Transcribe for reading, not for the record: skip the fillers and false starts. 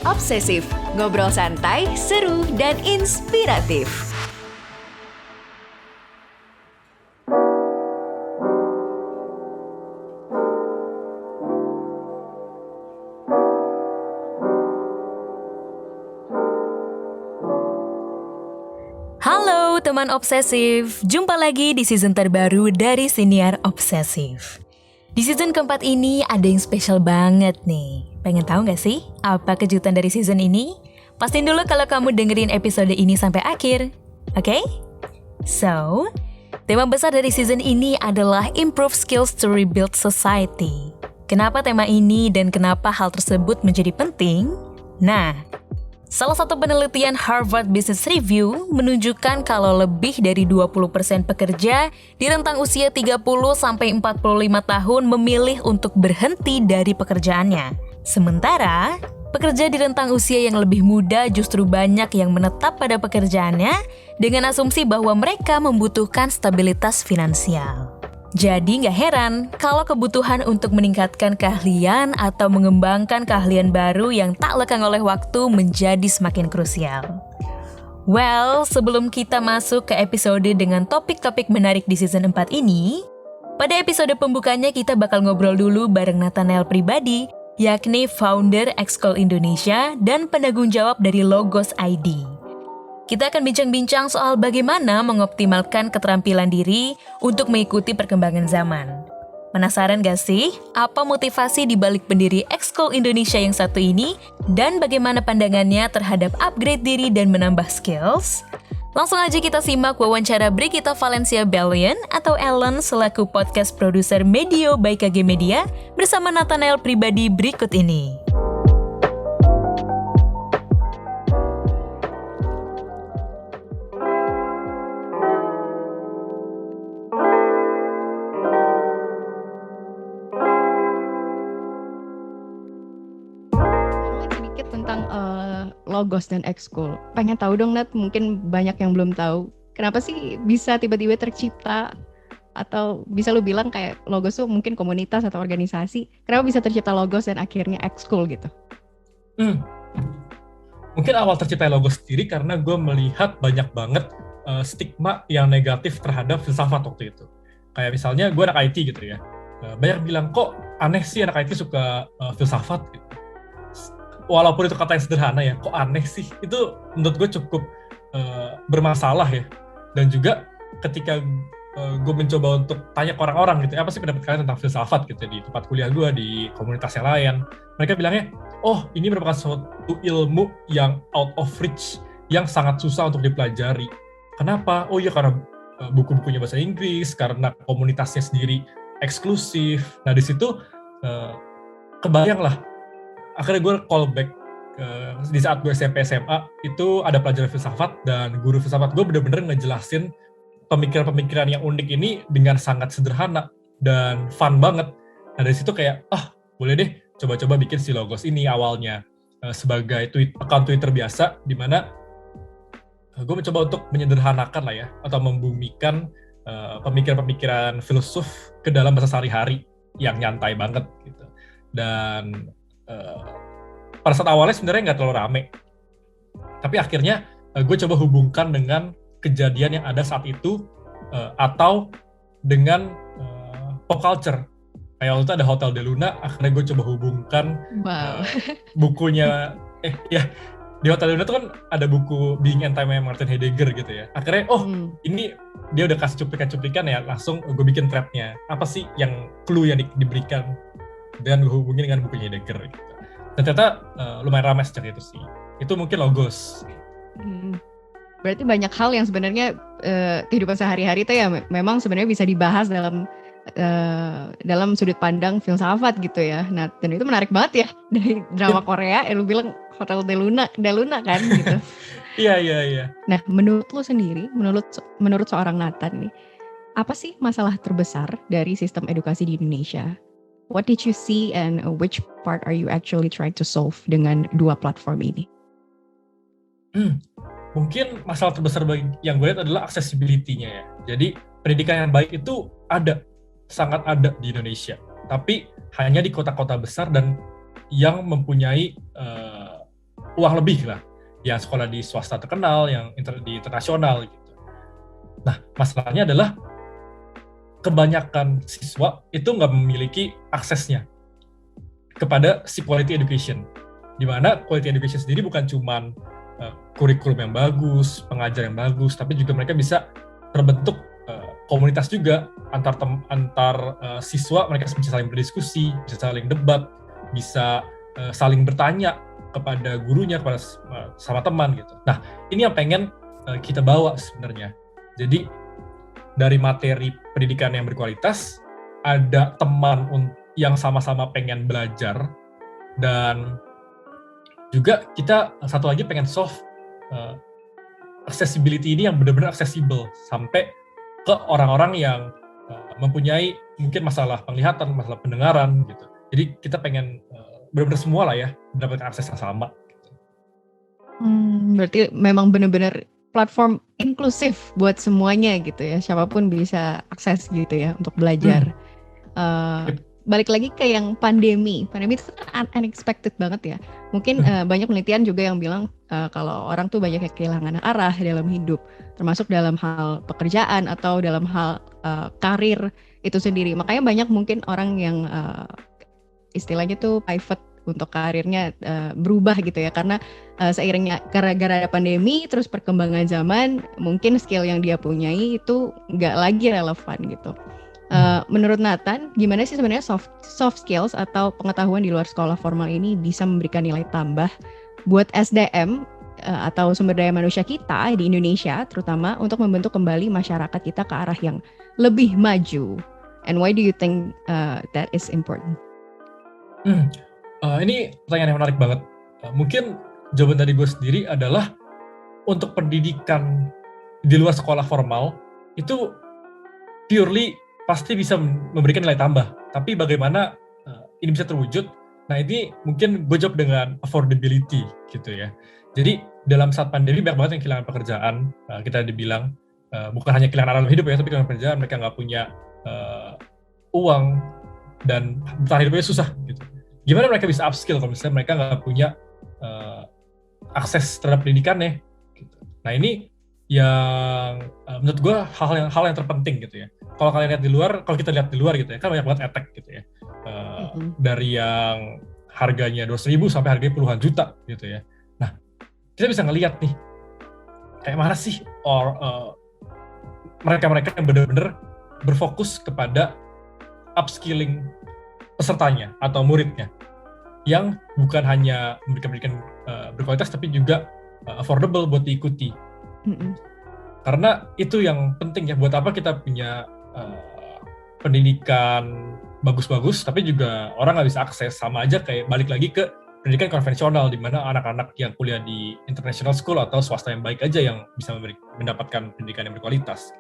Obsesif, ngobrol santai, seru, dan inspiratif. Halo teman obsesif, jumpa lagi di season terbaru dari Siniar Obsesif. Di season keempat ini ada yang spesial banget nih. Pengen tahu gak sih apa kejutan dari season ini? Pastiin dulu kalau kamu dengerin episode ini sampai akhir, oke? So, tema besar dari season ini adalah Improve Skills to Rebuild Society. Kenapa tema ini dan kenapa hal tersebut menjadi penting? Nah, salah satu penelitian Harvard Business Review menunjukkan kalau lebih dari 20% pekerja di rentang usia 30-45 tahun memilih untuk berhenti dari pekerjaannya. Sementara, pekerja di rentang usia yang lebih muda justru banyak yang menetap pada pekerjaannya dengan asumsi bahwa mereka membutuhkan stabilitas finansial. Jadi nggak heran kalau kebutuhan untuk meningkatkan keahlian atau mengembangkan keahlian baru yang tak lekang oleh waktu menjadi semakin krusial. Well, sebelum kita masuk ke episode dengan topik-topik menarik di season 4 ini, pada episode pembukanya kita bakal ngobrol dulu bareng Nathanael pribadi, yakni founder X-School Indonesia dan penanggung jawab dari Logos ID. Kita akan bincang-bincang soal bagaimana mengoptimalkan keterampilan diri untuk mengikuti perkembangan zaman. Penasaran gak sih apa motivasi di balik pendiri X-School Indonesia yang satu ini dan bagaimana pandangannya terhadap upgrade diri dan menambah skills? Langsung aja kita simak wawancara Brigita Valencia Bellion atau Ellen selaku podcast produser Medio by KG Media bersama Nathanael pribadi berikut ini. Sedikit tentang Logos dan X-School. Pengen tahu dong Nat, mungkin banyak yang belum tahu. Kenapa sih bisa tiba-tiba tercipta, atau bisa lu bilang kayak Logos tuh mungkin komunitas atau organisasi. Kenapa bisa tercipta Logos dan akhirnya X-School gitu? Mungkin awal tercipta Logos sendiri karena gue melihat banyak banget stigma yang negatif terhadap filsafat waktu itu. Kayak misalnya gue anak IT gitu ya. Banyak bilang kok aneh sih anak IT suka filsafat gitu. Walaupun itu kata yang sederhana ya, kok aneh sih? Itu menurut gue cukup bermasalah ya. Dan juga ketika gue mencoba untuk tanya ke orang-orang gitu, apa sih pendapat kalian tentang filsafat gitu di tempat kuliah gue, di komunitas yang lain. Mereka bilangnya, oh ini merupakan suatu ilmu yang out of reach, yang sangat susah untuk dipelajari. Kenapa? Oh iya karena buku-bukunya bahasa Inggris, karena komunitasnya sendiri eksklusif. Nah di situ kebayang lah. Akhirnya gue callback di saat gue SMP SMA itu ada pelajaran filsafat dan guru filsafat gue benar-benar ngejelasin pemikiran-pemikiran yang unik ini dengan sangat sederhana dan fun banget. Nah dari situ kayak boleh deh coba-coba bikin si Logos ini awalnya sebagai account Twitter biasa di mana gue mencoba untuk menyederhanakan lah ya atau membumikan pemikiran-pemikiran filsuf ke dalam bahasa sehari-hari yang nyantai banget gitu. Dan pada saat awalnya sebenarnya nggak terlalu rame, tapi akhirnya gue coba hubungkan dengan kejadian yang ada saat itu atau dengan pop culture. Kayak waktu itu ada Hotel de Luna, akhirnya gue coba hubungkan bukunya, di Hotel de Luna tuh kan ada buku Being and Time Martin Heidegger gitu ya. Akhirnya ini dia udah kasih cuplikan-cuplikan ya, langsung gue bikin thread-nya. Apa sih yang clue yang diberikan dan gue hubungin dengan bukunya Heidegger gitu. Dan ternyata lumayan ramai sejak itu sih. Itu mungkin Logos. Berarti banyak hal yang sebenarnya kehidupan sehari-hari itu ya memang sebenarnya bisa dibahas dalam sudut pandang filsafat gitu ya. Nah, dan itu menarik banget ya dari drama Korea. Lu bilang Hotel de Luna kan gitu. Iya. Nah, menurut lu sendiri, menurut seorang Nathan nih, apa sih masalah terbesar dari sistem edukasi di Indonesia? What did you see and which part are you actually trying to solve dengan dua platform ini? Mungkin masalah terbesar yang gue lihat adalah accessibility-nya ya. Jadi pendidikan yang baik itu sangat ada di Indonesia. Tapi hanya di kota-kota besar dan yang mempunyai uang lebih lah, yang sekolah di swasta terkenal, yang di internasional gitu. Nah, masalahnya adalah kebanyakan siswa itu nggak memiliki aksesnya kepada si quality education, di mana quality education sendiri bukan cuma kurikulum yang bagus, pengajar yang bagus, tapi juga mereka bisa terbentuk komunitas juga antar siswa, mereka bisa saling berdiskusi, bisa saling debat, bisa saling bertanya kepada gurunya, kepada sama teman gitu. Nah, ini yang pengen kita bawa sebenarnya. Jadi dari materi pendidikan yang berkualitas, ada teman yang sama-sama pengen belajar, dan juga kita satu lagi pengen solve accessibility ini yang benar-benar accessible sampai ke orang-orang yang mempunyai mungkin masalah penglihatan, masalah pendengaran gitu. Jadi kita pengen benar-benar semua lah ya mendapatkan akses yang sama. Berarti memang benar-benar platform inklusif buat semuanya gitu ya, siapapun bisa akses gitu ya untuk belajar. Balik lagi ke yang pandemi itu kan unexpected banget ya. Mungkin banyak penelitian juga yang bilang kalau orang tuh banyak yang kehilangan arah dalam hidup, termasuk dalam hal pekerjaan atau dalam hal karir itu sendiri. Makanya banyak mungkin orang yang istilahnya tuh pivot untuk karirnya berubah gitu ya, karena seiringnya gara-gara ada pandemi terus perkembangan zaman, mungkin skill yang dia punyai itu nggak lagi relevan gitu. Menurut Nathan, gimana sih sebenarnya soft skills atau pengetahuan di luar sekolah formal ini bisa memberikan nilai tambah buat SDM atau sumber daya manusia kita di Indonesia, terutama untuk membentuk kembali masyarakat kita ke arah yang lebih maju? And why do you think that is important? Ini pertanyaan yang menarik banget. Mungkin jawaban dari gue sendiri adalah untuk pendidikan di luar sekolah formal itu purely pasti bisa memberikan nilai tambah. Tapi bagaimana ini bisa terwujud? Nah, ini mungkin gue jawab dengan affordability gitu ya. Jadi dalam saat pandemi banyak banget yang kehilangan pekerjaan. Kita dibilang bukan hanya kehilangan alam hidup ya, tapi kehilangan pekerjaan, mereka nggak punya uang dan bertahan hidupnya susah gitu. Gimana mereka bisa upskill kalau misalnya mereka nggak punya akses terhadap pendidikannya? Gitu. Nah, ini yang menurut gue hal yang terpenting gitu ya. Kalau kalian lihat di luar, kalau kita lihat di luar gitu ya, kan banyak banget edtech gitu ya. Dari yang harganya 200.000 sampai harganya puluhan juta gitu ya. Nah, kita bisa ngelihat nih kayak mana sih mereka yang benar-benar berfokus kepada upskilling pesertanya atau muridnya, yang bukan hanya memberikan pendidikan berkualitas tapi juga affordable buat diikuti. Karena itu yang penting ya, buat apa kita punya pendidikan bagus-bagus tapi juga orang nggak bisa akses. Sama aja kayak balik lagi ke pendidikan konvensional, di mana anak-anak yang kuliah di international school atau swasta yang baik aja yang bisa mendapatkan pendidikan yang berkualitas.